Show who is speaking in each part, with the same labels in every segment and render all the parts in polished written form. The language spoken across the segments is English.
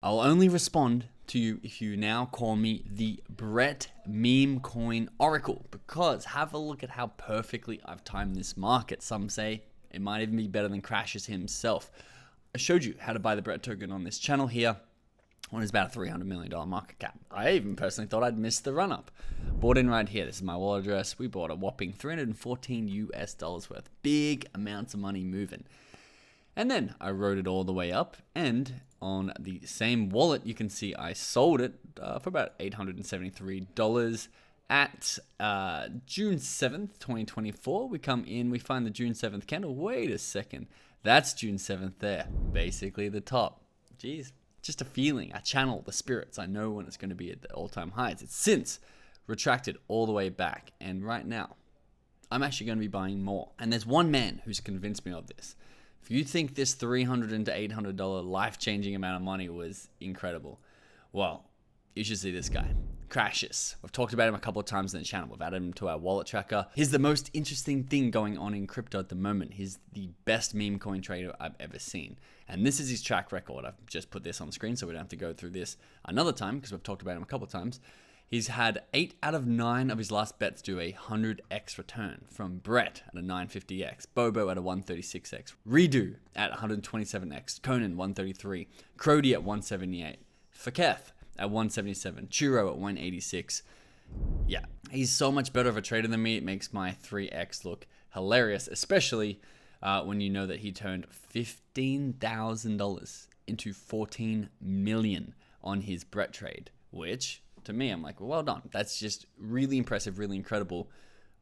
Speaker 1: I'll only respond to you if you now call me the Brett meme coin oracle, because have a look at how perfectly I've timed this market. Some say it might even be better than Crashes himself. I showed you how to buy the Brett token on this channel here when it's about a $300 million market cap. I even personally thought I'd missed the run up. Bought in right here. This is my wallet address. We bought a whopping $314 US worth. Big amounts of money moving. And then I rode it all the way up, and on the same wallet, you can see I sold it for about $873 at June 7th, 2024. We come in, we find the June 7th candle. Wait a second. That's June 7th there, basically the top. Jeez, just a feeling. I channel the spirits. I know when it's going to be at the all-time highs. It's since retracted all the way back, and right now, I'm actually going to be buying more. And there's one man who's convinced me of this. If you think this $300 to $800 life-changing amount of money was incredible, well, you should see this guy, Crashes. We've talked about him a couple of times in the channel. We've added him to our wallet tracker. He's the most interesting thing going on in crypto at the moment. He's the best meme coin trader I've ever seen. And this is his track record. I've just put this on screen so we don't have to go through this another time because we've talked about him a couple of times. He's had 8 out of 9 of his last bets do a 100x return, from Brett at a 950x, Bobo at a 136x, Redo at 127x, Conan 133, Crody at 178, Faketh at 177, Churro at 186. Yeah, he's so much better of a trader than me. It makes my 3x look hilarious, especially when you know that he turned $15,000 into $14 million on his Brett trade, which, to me, I'm like, well done. That's just really impressive, really incredible.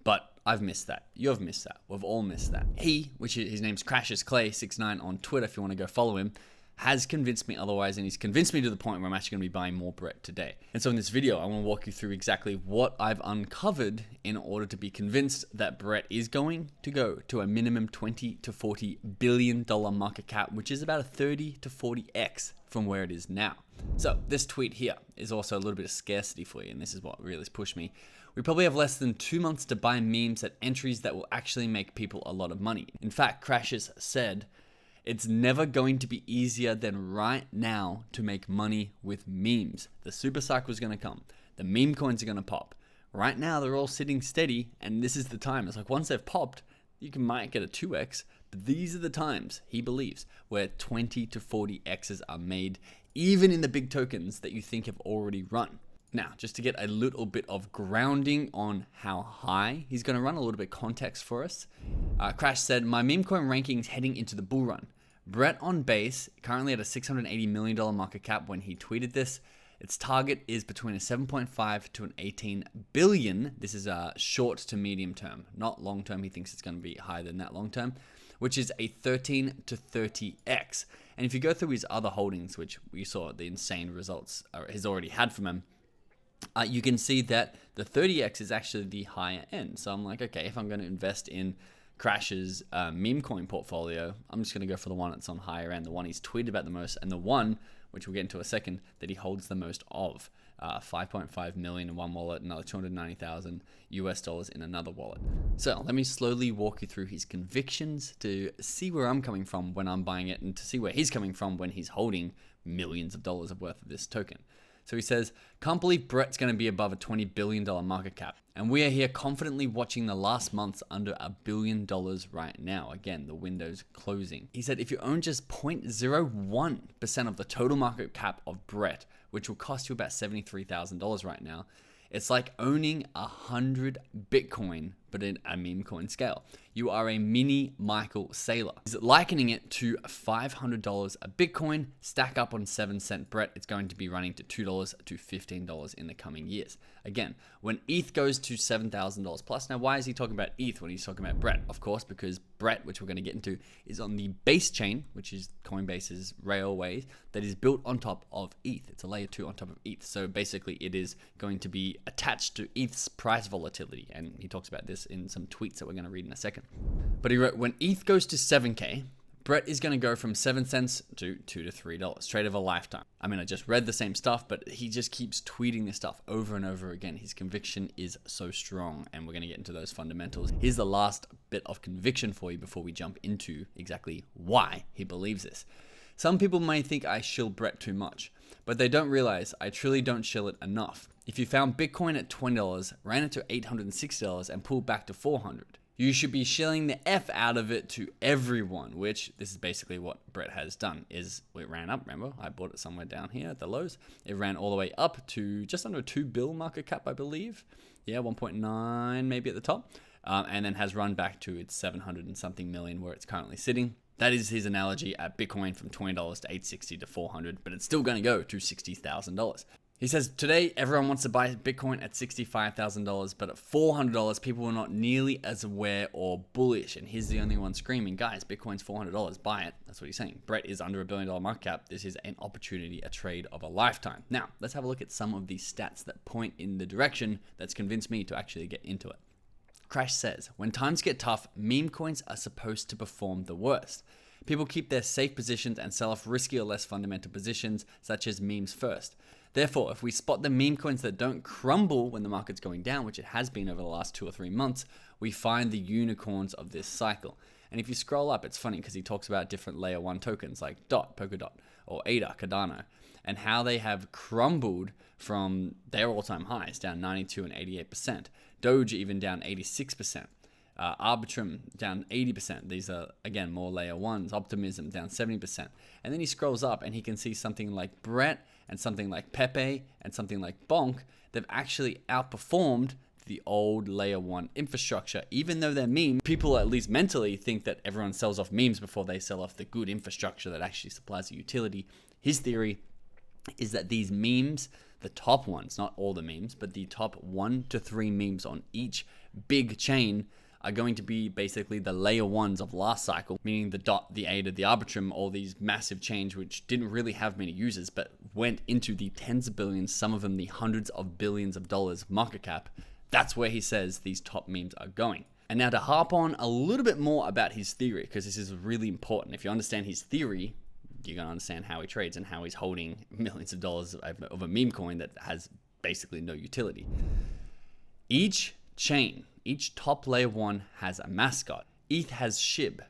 Speaker 1: But I've missed that. You've missed that. We've all missed that. He, which his name's Crashes Clay69 on Twitter, if you want to go follow him, has convinced me otherwise, and he's convinced me to the point where I'm actually going to be buying more Brett today. And so in this video, I want to walk you through exactly what I've uncovered in order to be convinced that Brett is going to go to a minimum $20 to $40 billion market cap, which is about a 30 to 40x from where it is now. So this tweet here is also a little bit of scarcity for you, and this is what really has pushed me. We probably have less than 2 months to buy memes at entries that will actually make people a lot of money. In fact, Crashes said, it's never going to be easier than right now to make money with memes. The super cycle is going to come. The meme coins are going to pop. Right now, they're all sitting steady, and this is the time. It's like once they've popped, you might get a 2x, but these are the times, he believes, where 20 to 40 X's are made, even in the big tokens that you think have already run. Now, just to get a little bit of grounding on how high he's going to run, a little bit of context for us. Crash said, my meme coin rankings heading into the bull run. Brett on base, currently at a $680 million market cap when he tweeted this. Its target is between a 7.5 to an 18 billion. This is a short to medium term, not long term. He thinks it's going to be higher than that long term, which is a 13 to 30x. And if you go through his other holdings, which we saw the insane results he's already had from him, you can see that the 30x is actually the higher end. So I'm like, okay, if I'm going to invest in Crash's meme coin portfolio, I'm just going to go for the one that's on higher end, the one he's tweeted about the most, and the one, which we'll get into a second, that he holds the most of. 5.5 million in one wallet, another 290,000 US dollars in another wallet. So let me slowly walk you through his convictions to see where I'm coming from when I'm buying it, and to see where he's coming from when he's holding millions of dollars of worth of this token. So he says, can't believe Brett's going to be above a $20 billion market cap. And we are here confidently watching the last months under $1 billion right now. Again, the window's closing. He said, if you own just 0.01% of the total market cap of Brett, which will cost you about $73,000 right now, it's like owning 100 Bitcoin, but in a meme coin scale. You are a mini Michael Saylor. He's likening it to $500 a Bitcoin, stack up on 7-cent Brett. It's going to be running to $2 to $15 in the coming years. Again, when ETH goes to $7,000 plus. Now, why is he talking about ETH when he's talking about Brett? Of course, because Brett, which we're going to get into, is on the base chain, which is Coinbase's railway, that is built on top of ETH. It's a layer 2 on top of ETH. So basically, it is going to be attached to ETH's price volatility. And he talks about this in some tweets that we're going to read in a second. But he wrote, when ETH goes to 7K, Brett is going to go from 7 cents to $2 to $3. Trade of a lifetime. I mean, I just read the same stuff, but he just keeps tweeting this stuff over and over again. His conviction is so strong, and we're going to get into those fundamentals. Here's the last bit of conviction for you before we jump into exactly why he believes this. Some people may think I shill Brett too much. But they don't realize I truly don't shill it enough. If you found Bitcoin at $20, ran it to $860 and pulled back to $400, you should be shilling the F out of it to everyone, which this is basically what Brett has done. Is it ran up, remember? I bought it somewhere down here at the lows. It ran all the way up to just under 2 bill market cap, I believe. Yeah, 1.9 maybe at the top. And then has run back to its 700 and something million where it's currently sitting. That is his analogy at Bitcoin from $20 to $860 to $400, but it's still going to go to $60,000. He says, today, everyone wants to buy Bitcoin at $65,000, but at $400, people are not nearly as aware or bullish. And he's the only one screaming, guys, Bitcoin's $400, buy it. That's what he's saying. Brett is under $1 billion market cap. This is an opportunity, a trade of a lifetime. Now, let's have a look at some of these stats that point in the direction that's convinced me to actually get into it. Crash says, when times get tough, meme coins are supposed to perform the worst. People keep their safe positions and sell off risky or less fundamental positions, such as memes first. Therefore, if we spot the meme coins that don't crumble when the market's going down, which it has been over the last 2 or 3 months, we find the unicorns of this cycle. And if you scroll up, it's funny because he talks about different layer 1 tokens like DOT, Polkadot, or ADA, Cardano, and how they have crumbled from their all-time highs, down 92 and 88%. Doge even down 86%. Arbitrum down 80%. These are, again, more layer 1s. Optimism down 70%. And then he scrolls up and he can see something like Brett and something like Pepe and something like Bonk. They've actually outperformed the old layer 1 infrastructure. Even though they're memes, people at least mentally think that everyone sells off memes before they sell off the good infrastructure that actually supplies a utility. His theory is that these memes, the top ones, not all the memes, but the top 1 to 3 memes on each big chain are going to be basically the layer 1s of last cycle, meaning the DOT, the ADA, the Arbitrum, all these massive chains which didn't really have many users, but went into the tens of billions, some of them the hundreds of billions of dollars market cap. That's where he says these top memes are going. And now to harp on a little bit more about his theory, because this is really important. If you understand his theory, you're going to understand how he trades and how he's holding millions of dollars of a meme coin that has basically no utility. Each chain, each top layer 1 has a mascot. ETH has SHIB.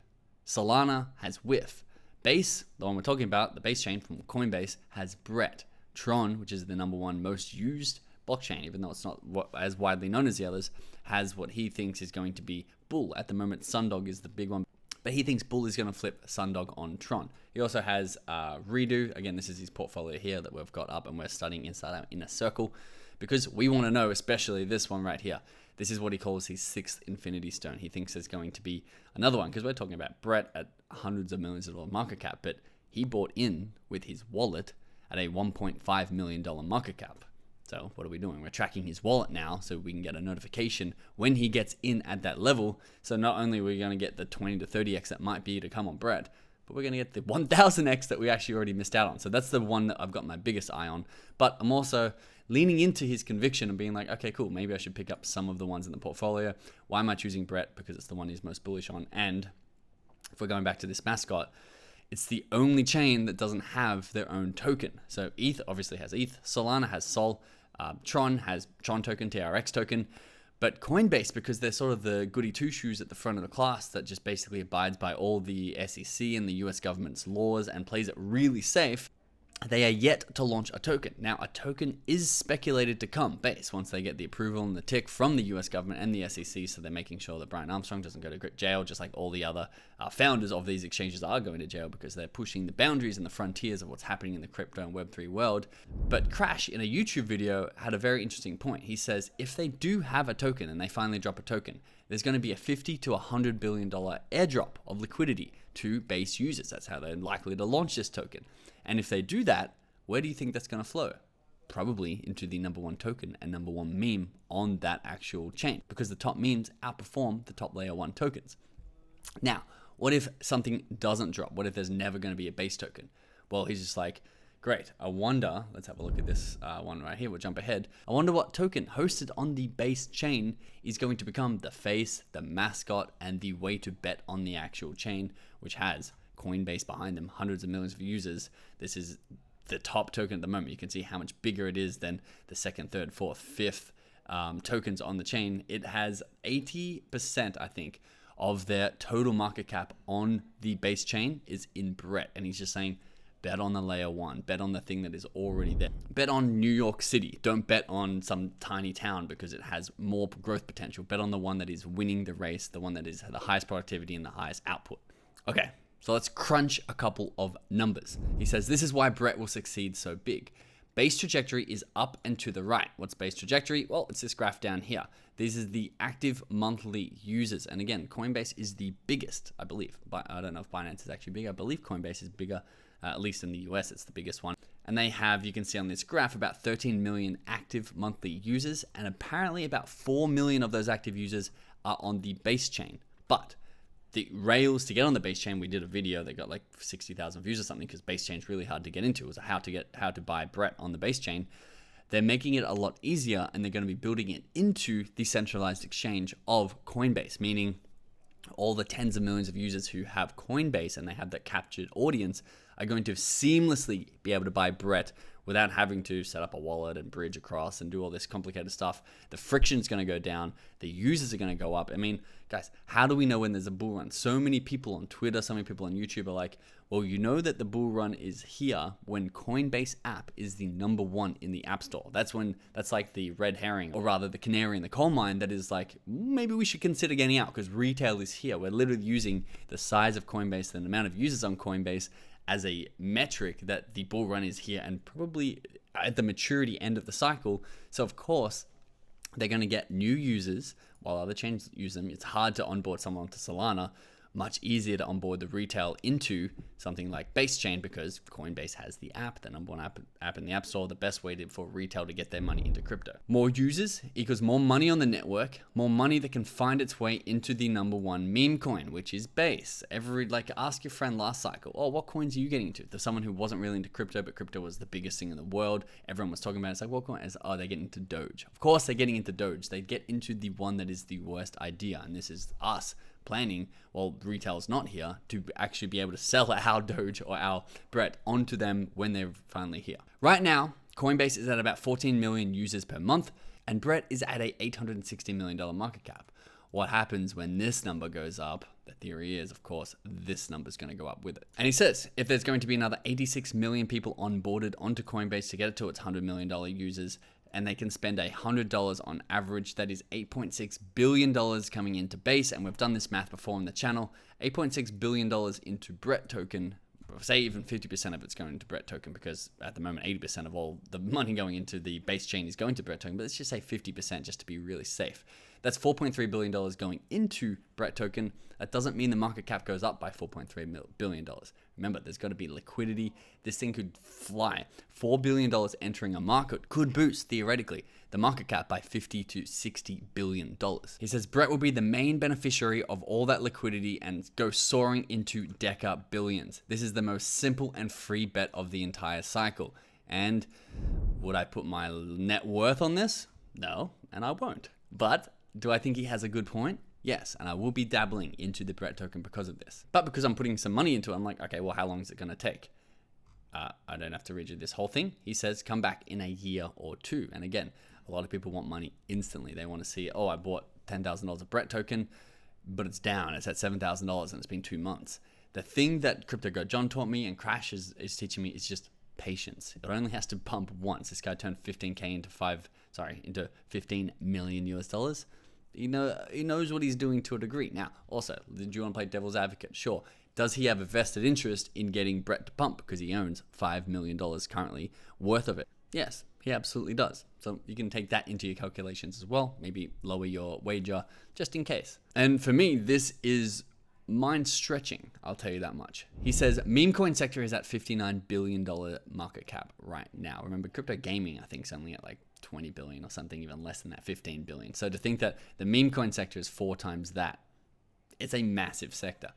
Speaker 1: Solana has WIF. Base, the one we're talking about, the base chain from Coinbase, has Brett. Tron, which is the number 1 most used blockchain, even though it's not as widely known as the others, has what he thinks is going to be Bull. At the moment, Sundog is the big one, but he thinks Bull is going to flip Sundog on Tron. He also has Redo. Again, this is his portfolio here that we've got up and we're studying inside our inner circle because we want to know, especially this one right here. This is what he calls his 6th infinity stone. He thinks there's going to be another one because we're talking about Brett at hundreds of millions of dollars market cap, but he bought in with his wallet at a $1.5 million market cap. So what are we doing? We're tracking his wallet now so we can get a notification when he gets in at that level. So not only are we going to get the 20 to 30x that might be to come on Brett, but we're going to get the 1000x that we actually already missed out on. So that's the one that I've got my biggest eye on. But I'm also leaning into his conviction and being like, okay, cool, maybe I should pick up some of the ones in the portfolio. Why am I choosing Brett? Because it's the one he's most bullish on. And if we're going back to this mascot, it's the only chain that doesn't have their own token. So ETH obviously has ETH, Solana has Sol, Tron has Tron token, TRX token, but Coinbase, because they're sort of the goody two-shoes at the front of the class that just basically abides by all the SEC and the US government's laws and plays it really safe, they are yet to launch a token. Now, a token is speculated to come base once they get the approval and the tick from the US government and the SEC, so they're making sure that Brian Armstrong doesn't go to jail, just like all the other founders of these exchanges are going to jail because they're pushing the boundaries and the frontiers of what's happening in the crypto and Web3 world. But Crash, in a YouTube video, had a very interesting point. He says, if they do have a token and they finally drop a token, there's going to be a $50 to $100 billion airdrop of liquidity to base users. That's how they're likely to launch this token. And if they do that, where do you think that's going to flow? Probably into the number 1 token and number 1 meme on that actual chain, because the top memes outperform the top layer 1 tokens. Now, what if something doesn't drop? What if there's never going to be a base token? Well, he's just like, great, I wonder, let's have a look at this one right here, we'll jump ahead. I wonder what token hosted on the base chain is going to become the face, the mascot, and the way to bet on the actual chain, which has Coinbase behind them, hundreds of millions of users. This is the top token at the moment. You can see how much bigger it is than the 2nd, 3rd, 4th, 5th tokens on the chain. It has 80%, I think, of their total market cap on the base chain is in Brett. And he's just saying, Bet on the layer one. Bet on the thing that is already there. Bet on New York City. Don't bet on some tiny town because it has more growth potential. Bet on the one that is winning the race, the one that is the highest productivity and the highest output. Okay, so let's crunch a couple of numbers. He says, this is why Brett will succeed so big. Base trajectory is up and to the right. What's base trajectory? Well, it's this graph down here. This is the active monthly users. And again, Coinbase is the biggest, I believe. But I don't know if Binance is actually bigger. I believe Coinbase is bigger, at least in the US, it's the biggest one. And they have, you can see on this graph, about 13 million active monthly users. And apparently about 4 million of those active users are on the base chain. But the rails to get on the base chain, we did a video that got like 60,000 views or something because base chain is really hard to get into. It was how to buy Brett on the base chain. They're making it a lot easier, and they're going to be building it into the centralized exchange of Coinbase, meaning all the tens of millions of users who have Coinbase and they have that captured audience are going to seamlessly be able to buy Brett without having to set up a wallet and bridge across and do all this complicated stuff. The friction's going to go down. The users are going to go up. I mean, guys, how do we know when there's a bull run? So many people on Twitter, so many people on YouTube are like, well, you know that the bull run is here when Coinbase app is the #1 in the App Store. That's like the red herring, or rather the canary in the coal mine that is like, maybe we should consider getting out because retail is here. We're literally using the size of Coinbase and the amount of users on Coinbase as a metric that the bull run is here and probably at the maturity end of the cycle. So of course, they're going to get new users while other chains use them. It's hard to onboard someone to Solana. Much easier to onboard the retail into something like Base Chain because Coinbase has the app, the #1 app in the App Store, the best way for retail to get their money into crypto. More users equals more money on the network, more money that can find its way into the #1 meme coin, which is Base. Ask your friend last cycle, oh, what coins are you getting into? There's someone who wasn't really into crypto, but crypto was the biggest thing in the world. Everyone was talking about it. It's like, what coin? They're getting into Doge. Of course they're getting into Doge. They get into the one that is the worst idea, and this is us planning, while retail's not here, to actually be able to sell our Doge or our Brett onto them when they're finally here. Right now, Coinbase is at about 14 million users per month, and Brett is at a $860 million market cap. What happens when this number goes up? The theory is, of course, this number is going to go up with it. And he says, if there's going to be another 86 million people onboarded onto Coinbase to get it to its $100 million users, and they can spend $100 on average, that is $8.6 billion coming into Base. And we've done this math before on the channel. $8.6 billion into Brett token. Say even 50% of it's going into Brett token, because at the moment 80% of all the money going into the Base chain is going to Brett token, but let's just say 50% just to be really safe. That's $4.3 billion going into Brett token. That doesn't mean the market cap goes up by $4.3 billion. Remember, there's got to be liquidity. This thing could fly. $4 billion entering a market could boost, theoretically, the market cap by $50 to $60 billion. He says Brett will be the main beneficiary of all that liquidity and go soaring into deca billions. This is the most simple and free bet of the entire cycle. And would I put my net worth on this? No, and I won't. But do I think he has a good point? Yes, and I will be dabbling into the Brett token because of this. But because I'm putting some money into it, I'm like, okay, well, how long is it going to take? I don't have to read you this whole thing. He says, come back in a year or two. And again, a lot of people want money instantly. They want to see, oh, I bought $10,000 of Brett token, but it's down. It's at $7,000 and it's been 2 months. The thing that Crypto Go John taught me and Crash is teaching me is just patience. It only has to pump once. This guy turned 15K into 15 million US dollars. He knows what he's doing to a degree. Now, also, do you want to play devil's advocate? Sure. Does he have a vested interest in getting Brett to pump because he owns $5 million currently worth of it? Yes, he absolutely does. So you can take that into your calculations as well. Maybe lower your wager just in case. And for me, this is mind stretching, I'll tell you that much. He says meme coin sector is at $59 billion market cap right now. Remember, crypto gaming, I think, is only at like 20 billion or something, even less than that, 15 billion. So to think that the meme coin sector is 4 times that, it's a massive sector.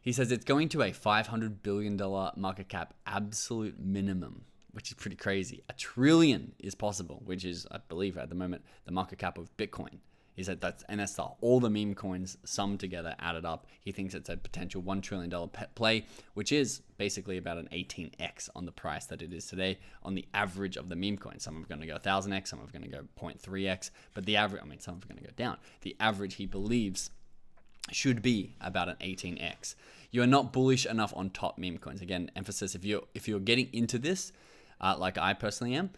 Speaker 1: He says it's going to a $500 billion market cap absolute minimum, which is pretty crazy. $1 trillion is possible, which is, I believe, at the moment, the market cap of Bitcoin. He said that's all the meme coins summed together, added up. He thinks it's a potential $1 trillion play, which is basically about an 18x on the price that it is today on the average of the meme coins. Some are going to go 1,000x, some are going to go 0.3x, but the average, some are going to go down. The average, he believes, should be about an 18x. You are not bullish enough on top meme coins. Again, emphasis, if you're getting into this, like I personally am,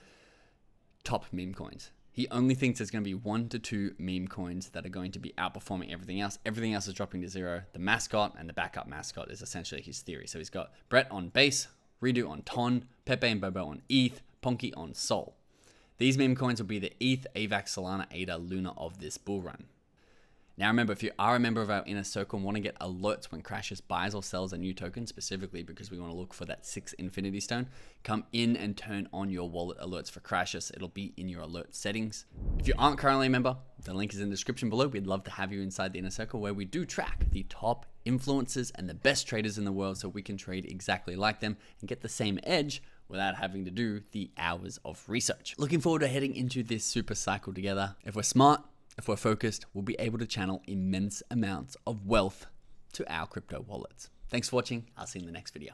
Speaker 1: top meme coins. He only thinks there's going to be 1 to 2 meme coins that are going to be outperforming everything else. Everything else is dropping to zero. The mascot and the backup mascot is essentially his theory. So he's got Brett on base, Redo on Ton, Pepe and Bobo on ETH, Ponky on Sol. These meme coins will be the ETH, AVAX, Solana, ADA, Luna of this bull run. Now remember, if you are a member of our inner circle and want to get alerts when Crashes buys or sells a new token, specifically because we want to look for that 6 Infinity Stone, come in and turn on your wallet alerts for Crashes. It'll be in your alert settings. If you aren't currently a member, the link is in the description below. We'd love to have you inside the inner circle where we do track the top influencers and the best traders in the world so we can trade exactly like them and get the same edge without having to do the hours of research. Looking forward to heading into this super cycle together. If we're smart, if we're focused, we'll be able to channel immense amounts of wealth to our crypto wallets. Thanks for watching. I'll see you in the next video.